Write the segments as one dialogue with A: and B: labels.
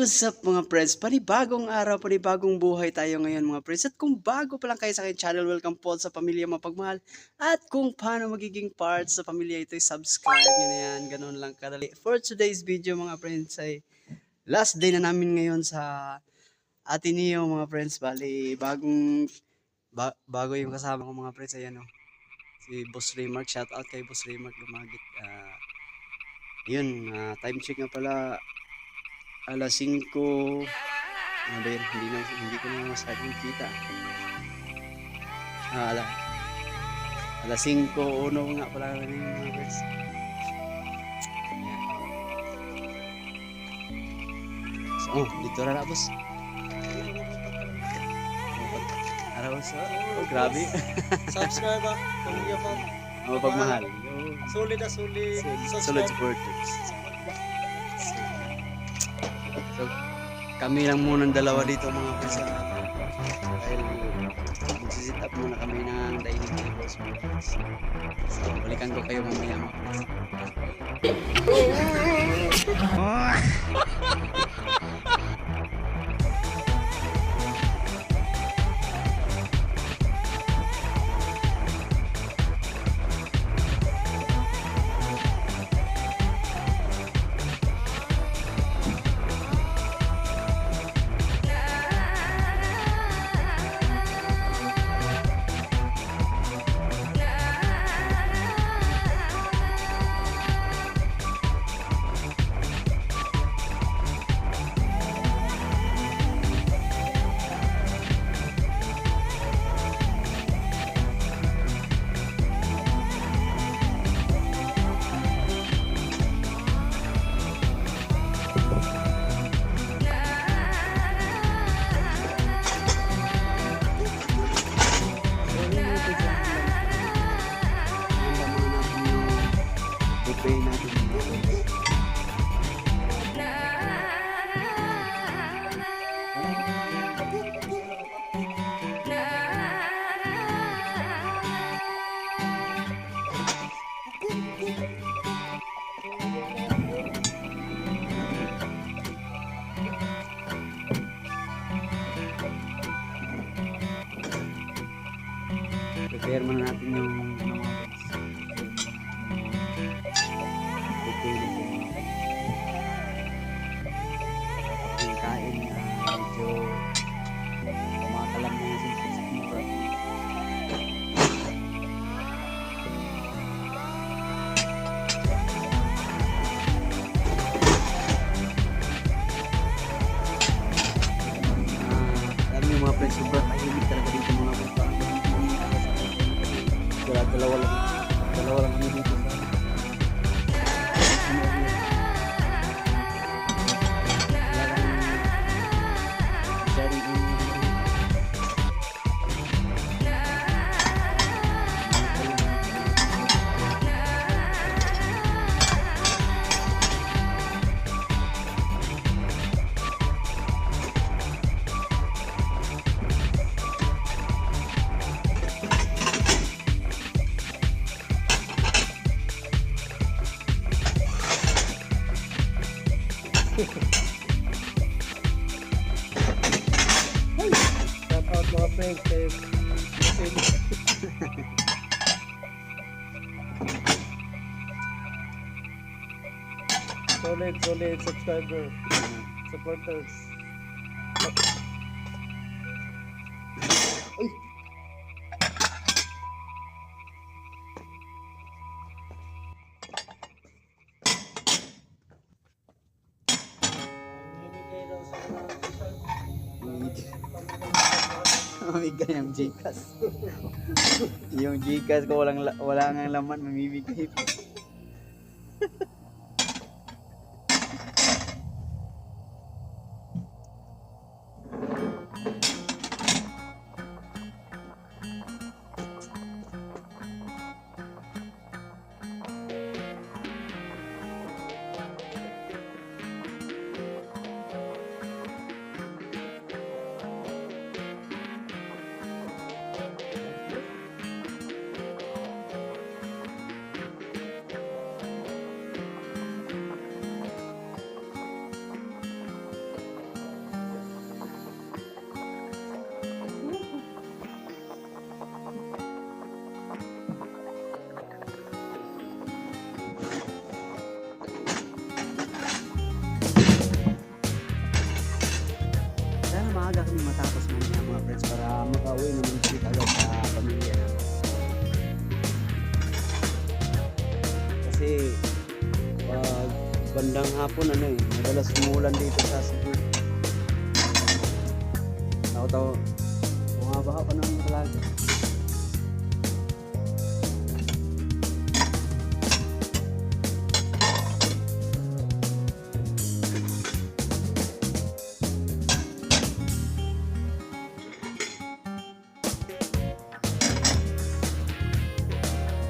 A: What's up mga friends? Panibagong araw, panibagong buhay tayo ngayon mga friends. At kung bago pa lang kayo sa aking channel, welcome po sa Pamilya Mapagmahal. At kung paano magiging part sa pamilya ito, subscribe nyo na yan. Ganun lang kadali. For today's video mga friends ay last day na namin ngayon sa Ateneo mga friends. Bali, bago yung kasama ko mga friends. Ayan o. Si Boss Raymark. Shout out kay Boss Raymark Lumagit. Time check nga pala. Alas 5, ano ba yun? Hindi ko na masyadong kita. Alas 5, uno nga pala rin yung mga guys. So, dito na boss. Araw sa, grabe.
B: Subscribe ah, Pamilya Fam.
A: Mapagmahal.
B: Solid na solid.
A: Solid supporters. So, kami lang muna dalawa dito mga friends. Dahil magsisit up muna kami ng dining tables mga friends. So, balikan ko kayo mamaya mga friends. Prepare muna natin yung mga yung kain na medyo kumakalam na yung simple. Alam niyo mga friends, sobrang tahimik talaga dito mga friends. Dalawa lang kami dito sa
B: Shout out mga friends kay solid subscriber supporters. Uy.
A: mamimigay ng Gcash. Yung Gcash ko wala nang laman, mamimigay pa. kami matapos mamaya mga friends para makauwi naman kami agad sa pamilya namin. Kasi pag bandang hapon madalas umulan dito sa Cebu. Tao-tao, bumabaha pa naman talaga.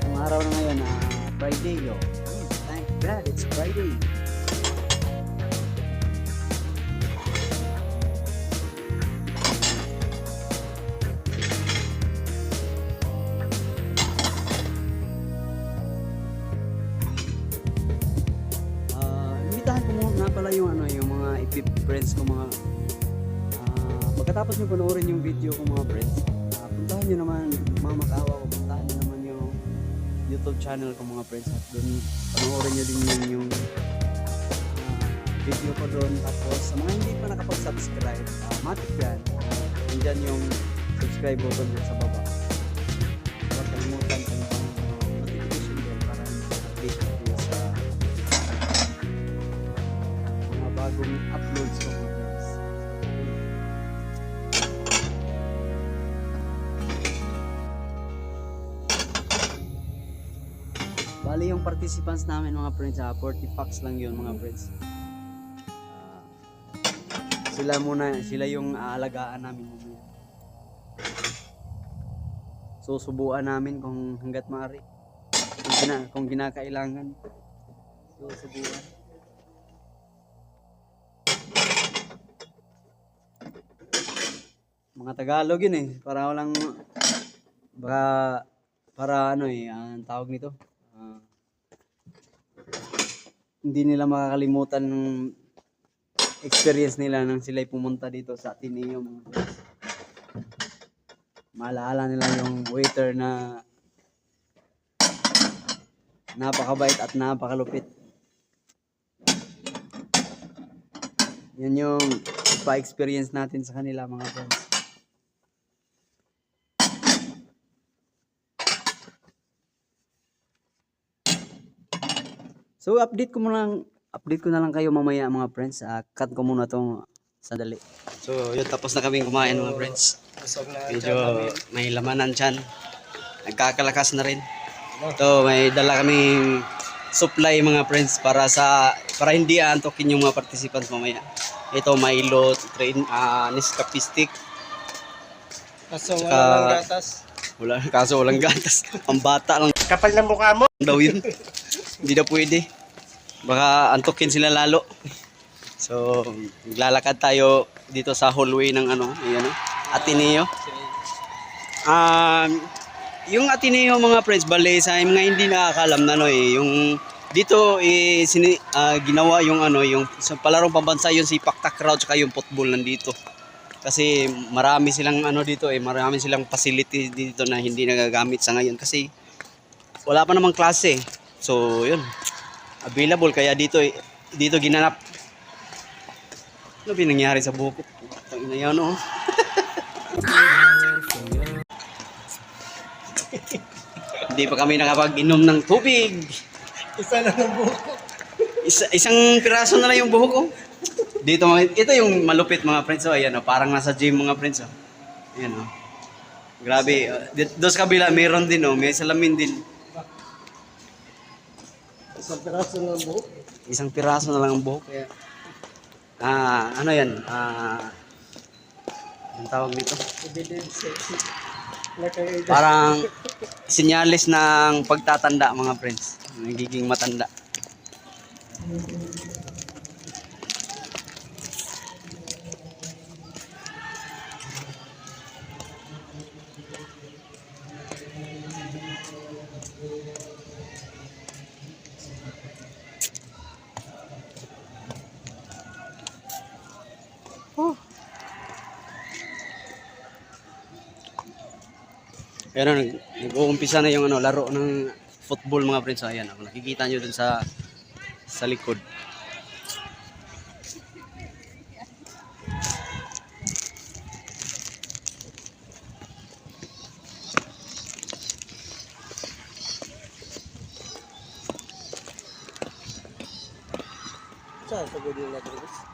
A: Ang araw na ngayon, Friday, yo. Thank God, it's Friday. Imbitahan ko muna pala yung yung mga friends ko mga pagkatapos nyo panoorin yung video ko mga friends, puntahan nyo naman mga mag-awa ko, puntahan nyo naman yung YouTube channel ko mga friends at doon panoorin nyo din yung video ko doon. Tapos sa mga hindi pa nakapag-subscribe, matik yan, nandyan yung subscribe button dyan sa baba. Huwag kalimutan yung notification bell para update kayo sa mga bagong uploads ko mga friends. Bali yung participants namin mga friends, 40 packs lang yun mga friends. Sila yung aalagaan namin mamaya. Susubuan namin kung hanggat maaari. Kung kinakailangan. Susubuan. Mga Tagalog yun para walang para ang tawag nito. Hindi nila makakalimutan ng experience nila nang sila'y pumunta dito sa Ateneo mga friends. Maalaala nila yung waiter na napakabait at napakalupit. Yan yung pa-experience natin sa kanila mga friends. So update ko na lang kayo mamaya mga friends. Cut ko muna tong sandali. So yun, tapos na kaming kumain mga friends. Medyo may lamanan dyan. Nagkakalakas na rin. Ito may dala kaming supply mga friends para hindi aantokin yung mga participants mamaya. Ito Milo, Nescafe stick.
B: Kaso walang gatas.
A: Kaso walang gatas. Ang bata lang
B: Kapal ng mukha mo.
A: daw yun. Hindi na pwede. Baka antukin sila lalo. So, maglalakad tayo dito sa hallway ng Ateneo. Yung Ateneo mga friends, bale sa mga hindi nakakalam na yung dito ginawa yung sa palarong pambansa yung si Paktakraw tsaka yung football nandito. Kasi marami silang dito marami silang facility dito na hindi nagagamit sa ngayon kasi wala pa namang klase. So, yun. Available kaya dito ginanap. Ano ba nangyari sa buhok ko? Ang ina yan, oh. Hindi pa kami nakapag-inom ng tubig.
B: Isa lang ang buhok ko.
A: Isang piraso na lang yung buhok ko. Dito, ito yung malupit mga friends. Oh. Ayan, oh. Parang nasa gym mga friends. Oh. Ayan, oh. Grabe. Doon sa kabila, meron din. Oh. May salamin din.
B: Isang piraso lang ang buhok.
A: Isang piraso na lang ang buhok. Kaya, ano yan? Ang tawag nito?
B: Evidence.
A: Parang sinyalis ng pagtatanda mga friends. Nagiging matanda. Oh. Ayan, nag-uumpisa na yung laro ng football mga friends. Ayan, nakikita nyo dun sa likod.
B: Saan? Sa gulong natin, guys.